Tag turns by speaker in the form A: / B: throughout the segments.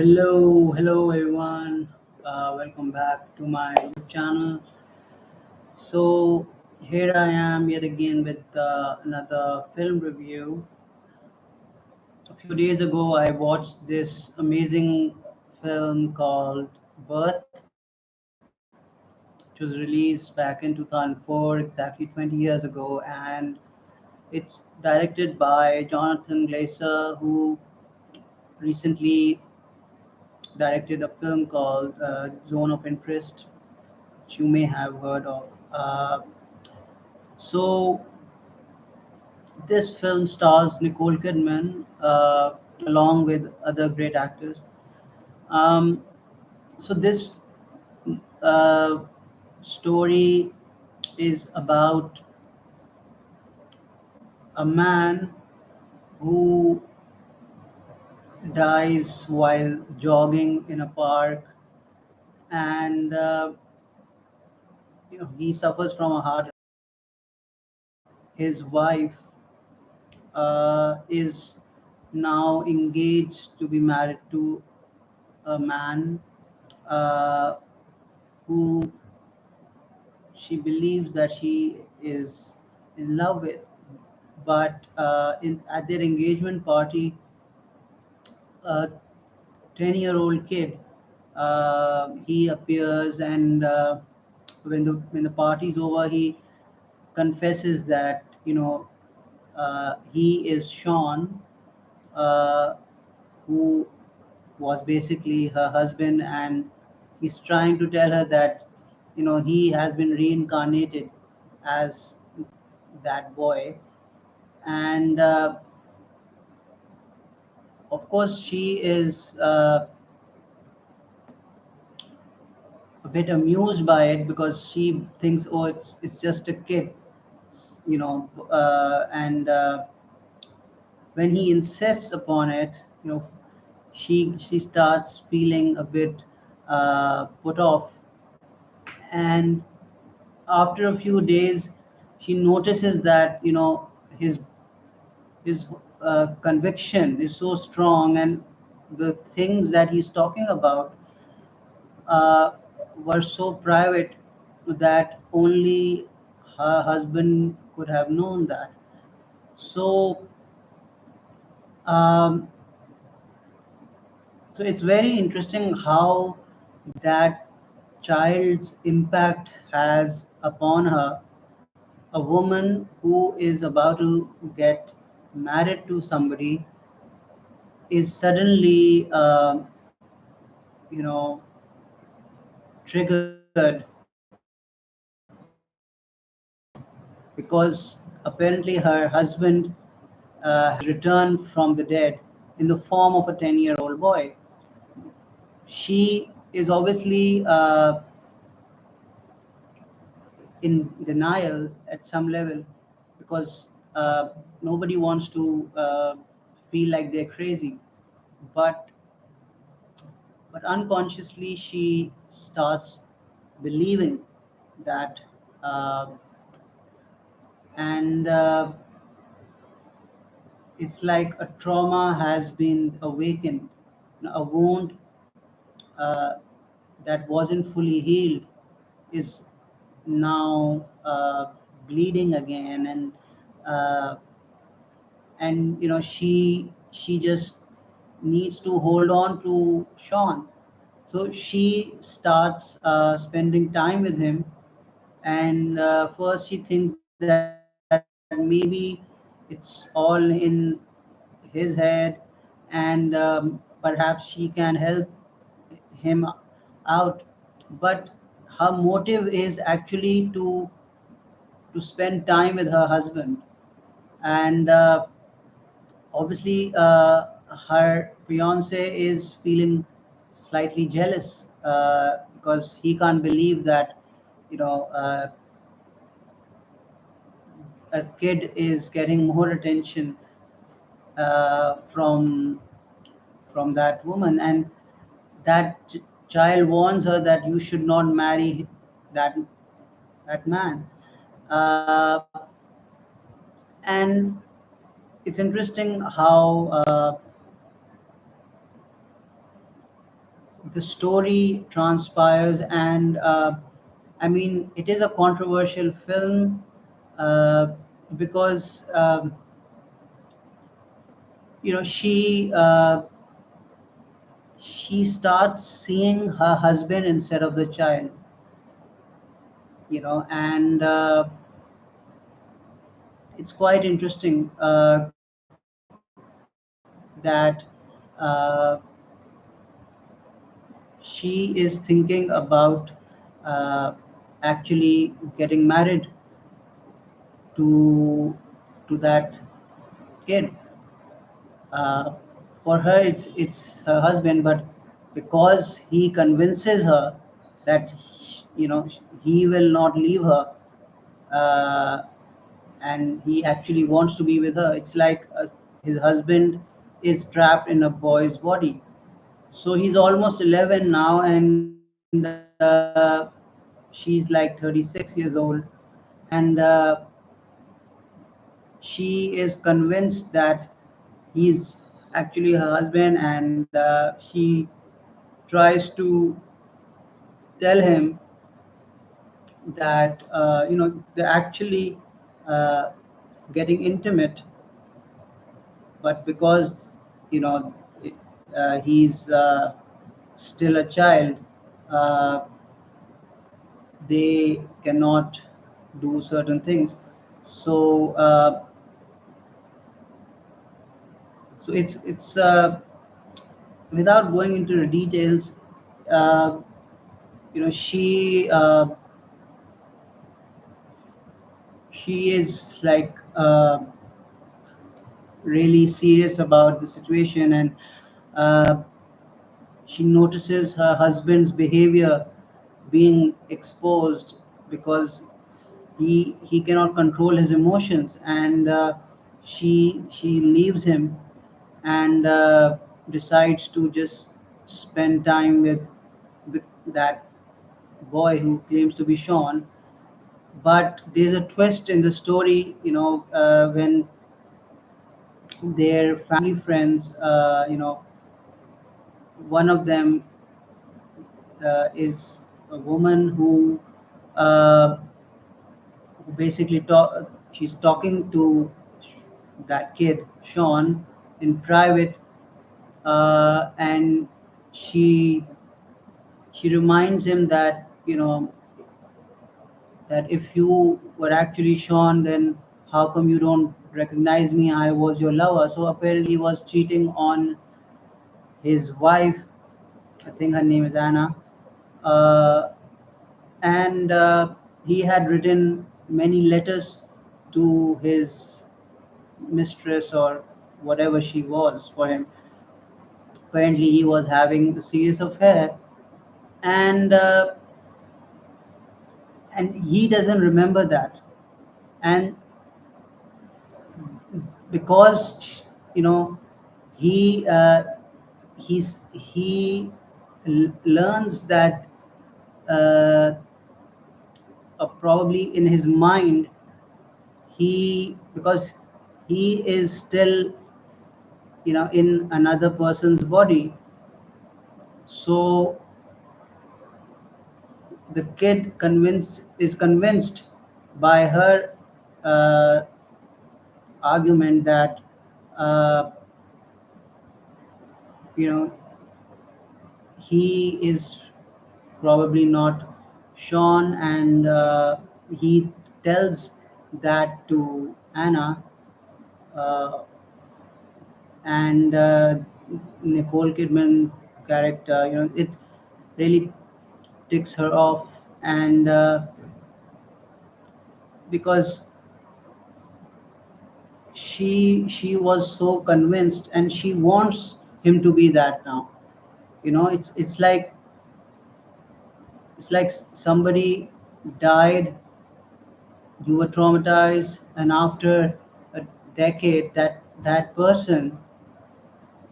A: Hello everyone. Welcome back to my YouTube channel. So here I am yet again with another film review. A few days ago, I watched this amazing film called Birth, which was released back in 2004, exactly 20 years ago, and it's directed by Jonathan Glazer, who recently directed a film called Zone of Interest, which you may have heard of. So this film stars Nicole Kidman along with other great actors. Um, so this uh, story is about a man who dies while jogging in a park, and he suffers from a heart. His wife is now engaged to be married to a man uh, who she believes that she is in love with. But at their engagement party, a 10-year-old kid he appears, and when the party's over, he confesses that he is Sean, uh, who was basically her husband, and he's trying to tell her that he has been reincarnated as that boy. And of course she is a bit amused by it, because she thinks, oh, it's just a kid, and when he insists upon it, she starts feeling a bit put off. And after a few days, she notices that his his conviction is so strong, and the things that he's talking about uh, were so private that only her husband could have known that. So um, so it's very interesting how that child's impact has upon her. A woman who is about to get married to somebody is suddenly you know triggered because apparently her husband has returned from the dead in the form of a 10-year-old boy. She is obviously in denial at some level, because nobody wants to feel like they're crazy. But unconsciously she starts believing that, uh, and it's like a trauma has been awakened. A wound uh, that wasn't fully healed is now bleeding again, uh, and she just needs to hold on to Sean. So she starts spending time with him, and first she thinks that maybe it's all in his head, and perhaps she can help him out. But her motive is actually to spend time with her husband, and obviously her fiance is feeling slightly jealous, because he can't believe that you know uh, a kid is getting more attention from that woman, and that child warns her that you should not marry that man. uh, and it's interesting how the story transpires, and I mean, it is a controversial film uh, because you know she starts seeing her husband instead of the child, and it's quite interesting that uh, she is thinking about uh, actually getting married to that kid. Uh, for her, it's her husband, but because he convinces her that he will not leave her, uh, and he actually wants to be with her. It's like his husband is trapped in a boy's body. So he's almost 11 now, and she's like 36 years old, and she is convinced that he's actually her husband, and she tries to tell him that they're actually uh, getting intimate, but because you know it- he's still a child, uh, they cannot do certain things. So it's without going into the details, uh, she is like really serious about the situation, and uh, she notices her husband's behavior being exposed because he cannot control his emotions, and she leaves him, and decides to just spend time with that boy who claims to be Sean. But there's a twist in the story, when their family friends, one of them is a woman uh, who basically she's talking to that kid Sean in private, and she she reminds him that that if you were actually Sean, then how come you don't recognize me? I was your lover. So apparently he was cheating on his wife. I think her name is Anna. Uh, and he had written many letters to his mistress, or whatever she was for him. Apparently he was having a serious affair, and he doesn't remember that. And because he he learns that probably in his mind, because he is still in another person's body. So the kid is convinced by her uh, argument that uh, you know he is probably not Sean, and he tells that to Anna, uh, and Nicole Kidman character. It really ticks her off, and because she was so convinced, and she wants him to be that now. It's like somebody died, you were traumatized, and after a decade, that person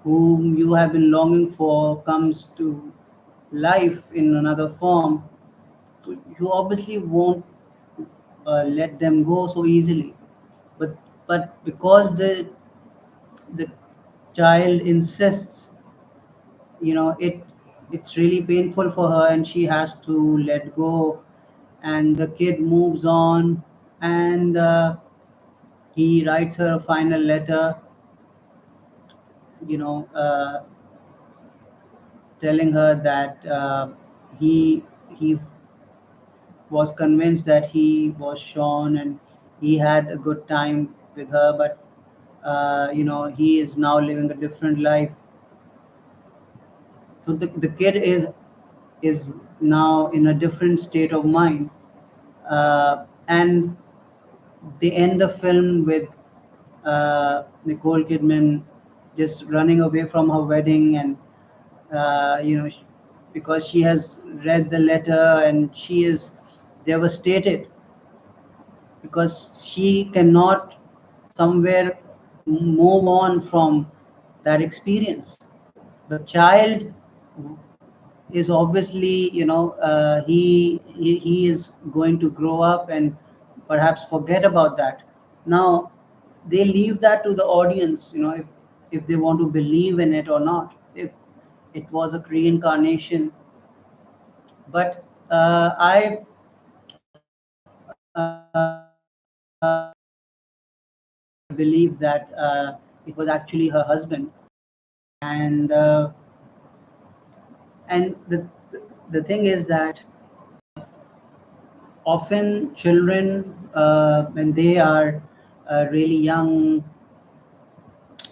A: whom you have been longing for comes to life in another form. So you obviously won't let them go so easily. But because the child insists, it. it's really painful for her, and she has to let go, and the kid moves on, and he writes her a final letter, you know, telling her that he was convinced that he was shown and he had a good time with her, but he is now living a different life. So the kid is now in a different state of mind, and they end the film with Nicole Kidman just running away from her wedding, and because she has read the letter and she is devastated because she cannot somewhere move on from that experience. The child is obviously, he is going to grow up and perhaps forget about that. Now they leave that to the audience, if they want to believe in it or not, if it was a reincarnation. But I believe that it was actually her husband, and the thing is that often children, when they are really young,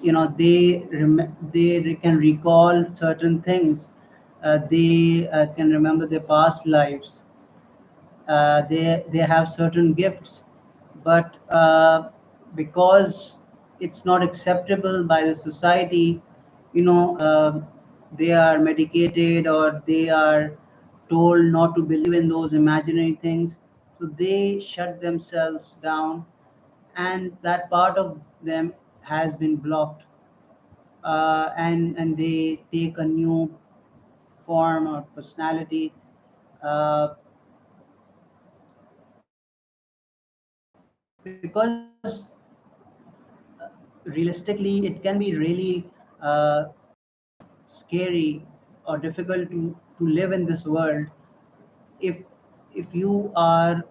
A: they can recall certain things. They can remember their past lives. They have certain gifts, but because it's not acceptable by the society, they are medicated or they are told not to believe in those imaginary things, so they shut themselves down, and that part of them has been blocked, and they take a new form or personality, uh, because realistically it can be really scary or difficult to live in this world if if you are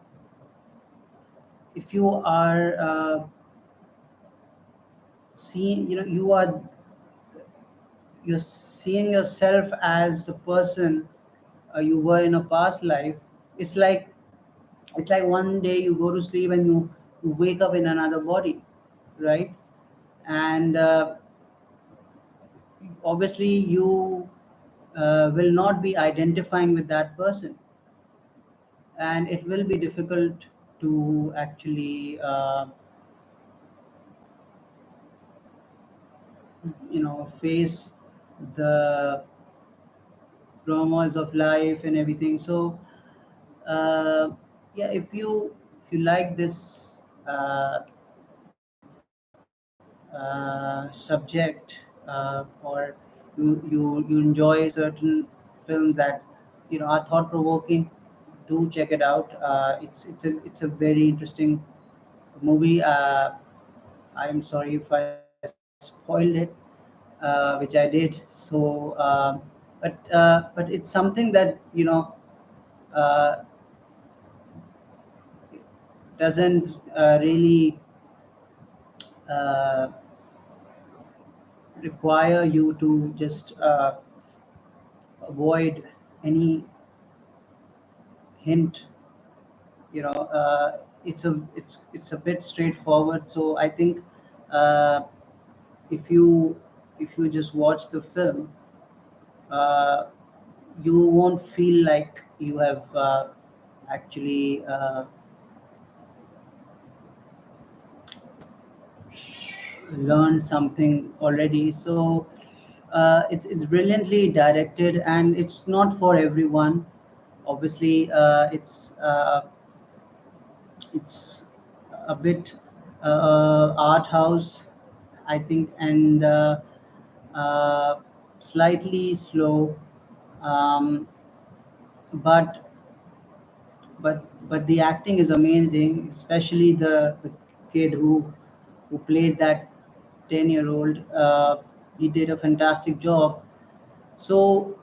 A: if you are seeing, you're seeing yourself as the person you were in a past life. It's like it's like one day you go to sleep and you wake up in another body, right? And obviously you will not be identifying with that person, and it will be difficult to actually face the turmoils of life and everything. So yeah, if you like this subject, or you enjoy certain films that are thought provoking, do check it out. It's a very interesting movie. I'm sorry if I spoiled it, which I did. So, but it's something that uh, doesn't really uh, require you to just avoid any hint. It's a bit straightforward. So I think uh, if you just watch the film, uh, you won't feel like you have actually learned something already. So it's brilliantly directed, and it's not for everyone. Obviously, it's a bit art house, I think, and uh, slightly slow, um, but but the acting is amazing, especially the kid who played that 10-year-old. He did a fantastic job. So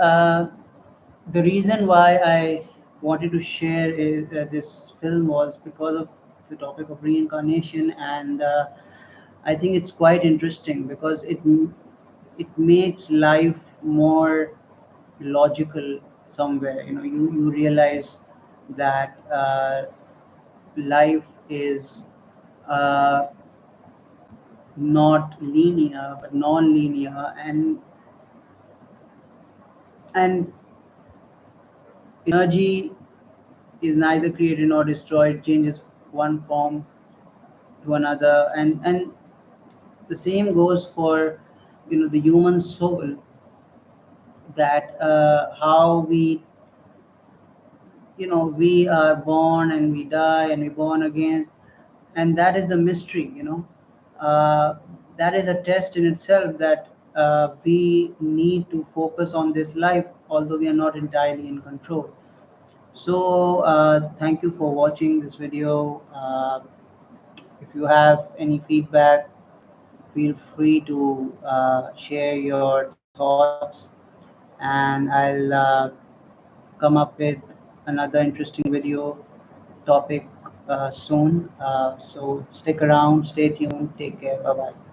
A: Uh, the reason why I wanted to share this film was because of the topic of reincarnation, and I think it's quite interesting because it makes life more logical somewhere. You know, you realize that life is uh, not linear but non-linear, and energy is neither created nor destroyed, it changes one form to another, and the same goes for the human soul, that how we are born and we die and we born again, and that is a mystery. uh, that is a test in itself, that we need to focus on this life although we are not entirely in control. So thank you for watching this video. If you have any feedback, feel free to share your thoughts, and I'll come up with another interesting video topic soon. So stick around, stay tuned, take care, bye bye.